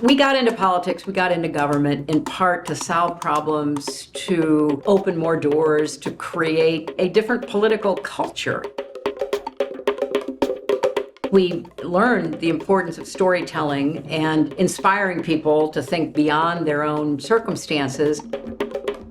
We got into politics, we got into government in part to solve problems, to open more doors, to create a different political culture. We learned the importance of storytelling and inspiring people to think beyond their own circumstances.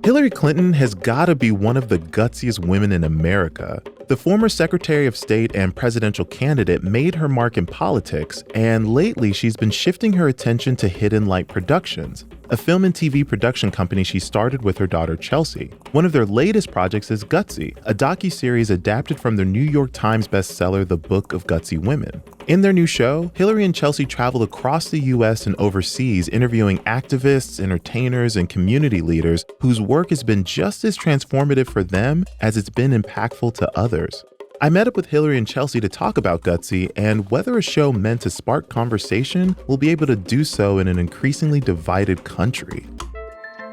Hillary Clinton has got to be one of the gutsiest women in America. The former Secretary of State and presidential candidate made her mark in politics, and lately she's been shifting her attention to Hidden Light Productions, a film and TV production company she started with her daughter Chelsea. One of their latest projects is Gutsy, a docuseries adapted from their New York Times bestseller, The Book of Gutsy Women. In their new show, Hillary and Chelsea travel across the US and overseas interviewing activists, entertainers, and community leaders whose work has been just as transformative for them as it's been impactful to others. I met up with Hillary and Chelsea to talk about Gutsy and whether a show meant to spark conversation will be able to do so in an increasingly divided country.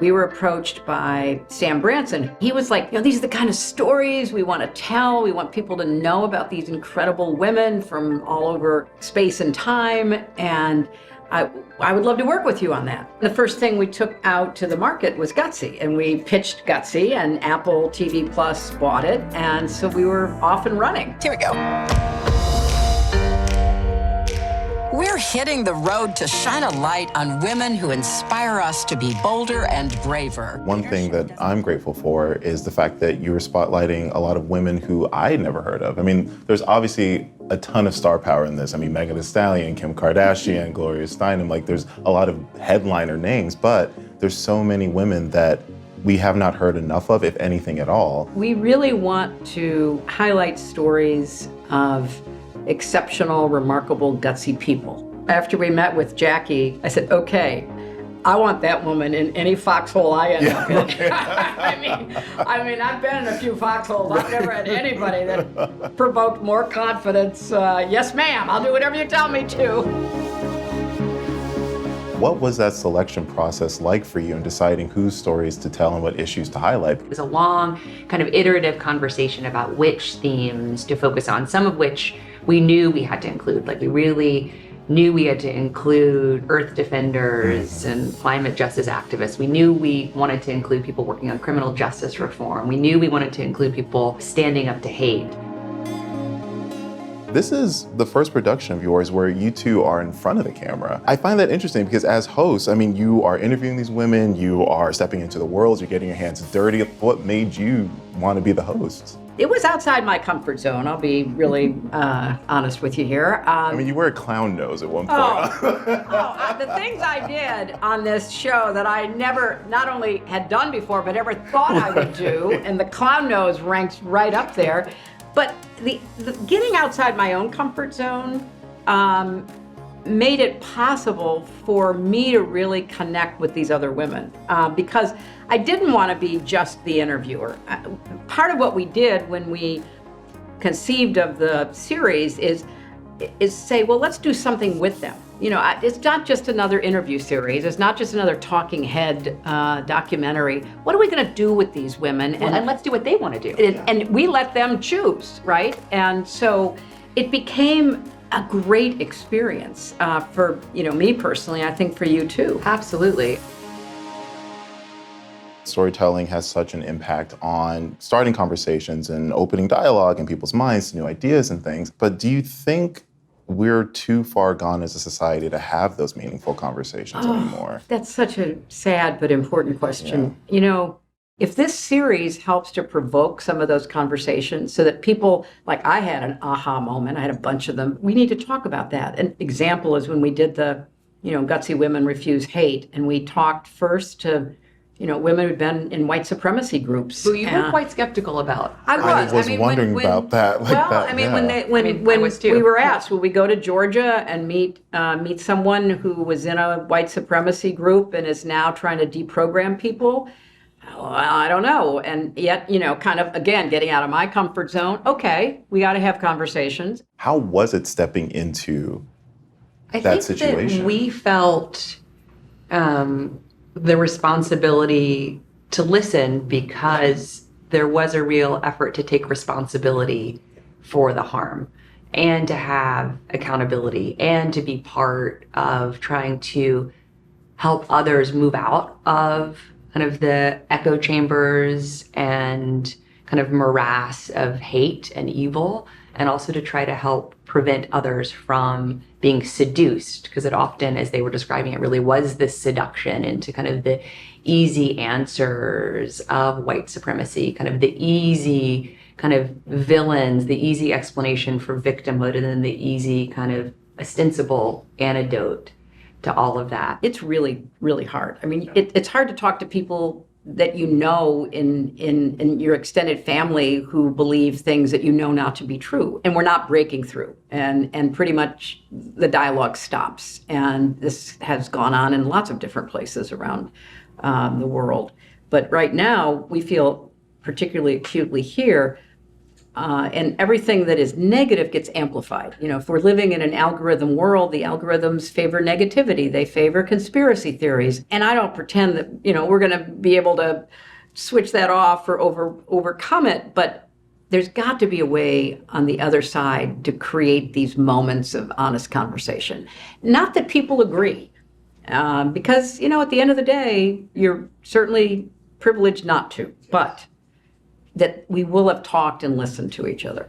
We were approached by Sam Branson. He was like, these are the kind of stories we want to tell. We want people to know about these incredible women from all over space and time. And I would love to work with you on that. The first thing we took out to the market was Gutsy, and we pitched Gutsy, and Apple TV Plus bought it, and so we were off and running. Here we go. We're hitting the road to shine a light on women who inspire us to be bolder and braver. One thing that I'm grateful for is the fact that you're spotlighting a lot of women who I had never heard of. I mean, there's obviously a ton of star power in this. I mean, Megan Thee Stallion, Kim Kardashian, Gloria Steinem, like there's a lot of headliner names, but there's so many women that we have not heard enough of, if anything at all. We really want to highlight stories of exceptional, remarkable, gutsy people. After we met with Jackie, I said, okay, I want that woman in any foxhole I end up in. I mean, I've been in a few foxholes. I've never had anybody that provoked more confidence. Yes, ma'am, I'll do whatever you tell me to. What was that selection process like for you in deciding whose stories to tell and what issues to highlight? It was a long, kind of iterative conversation about which themes to focus on, some of which we knew we had to include. Like we really knew we had to include Earth defenders and climate justice activists. We knew we wanted to include people working on criminal justice reform. We knew we wanted to include people standing up to hate. This is the first production of yours where you two are in front of the camera. I find that interesting because as hosts, I mean, you are interviewing these women, you are stepping into the world, you're getting your hands dirty. What made you want to be the host? It was outside my comfort zone. I'll be really honest with you here. I mean, you wear a clown nose at one point. The things I did on this show that I never not only had done before, but ever thought I would do, and the clown nose ranks right up there. But the getting outside my own comfort zone made it possible for me to really connect with these other women because I didn't want to be just the interviewer. Part of what we did when we conceived of the series is say, well, let's do something with them. You know, it's not just another interview series. It's not just another talking head documentary. What are we going to do with these women? And let's do what they want to do. And we let them choose, right? And so it became a great experience for, me personally. I think for you too. Absolutely. Storytelling has such an impact on starting conversations and opening dialogue in people's minds to new ideas and things. But do you think we're too far gone as a society to have those meaningful conversations anymore? That's such a sad but important question. Yeah. You know, if this series helps to provoke some of those conversations so that people, like I had an aha moment, I had a bunch of them, we need to talk about that. An example is when we did the, Gutsy Women Refuse Hate, and we talked first to women who'd been in white supremacy groups. Who you were quite skeptical about. I was wondering about that. When we were asked, will we go to Georgia and meet someone who was in a white supremacy group and is now trying to deprogram people? Well, I don't know. And yet, kind of, again, getting out of my comfort zone. Okay, we got to have conversations. How was it stepping into that situation? I think that we felt the responsibility to listen because there was a real effort to take responsibility for the harm and to have accountability and to be part of trying to help others move out of kind of the echo chambers and kind of morass of hate and evil, and also to try to help prevent others from being seduced, because it often, as they were describing it, really was this seduction into kind of the easy answers of white supremacy, kind of the easy kind of villains, the easy explanation for victimhood, and then the easy kind of ostensible antidote to all of that. It's really, really hard. I mean, it's hard to talk to people that you know in your extended family who believe things that you know not to be true, and we're not breaking through, and pretty much the dialogue stops. And this has gone on in lots of different places around the world. But right now, we feel particularly acutely here, and everything that is negative gets amplified. You know, if we're living in an algorithm world, the algorithms favor negativity. They favor conspiracy theories. And I don't pretend that, you know, we're going to be able to switch that off or overcome it. But there's got to be a way on the other side to create these moments of honest conversation. Not that people agree, because, you know, at the end of the day, you're certainly privileged not to. But that we will have talked and listened to each other.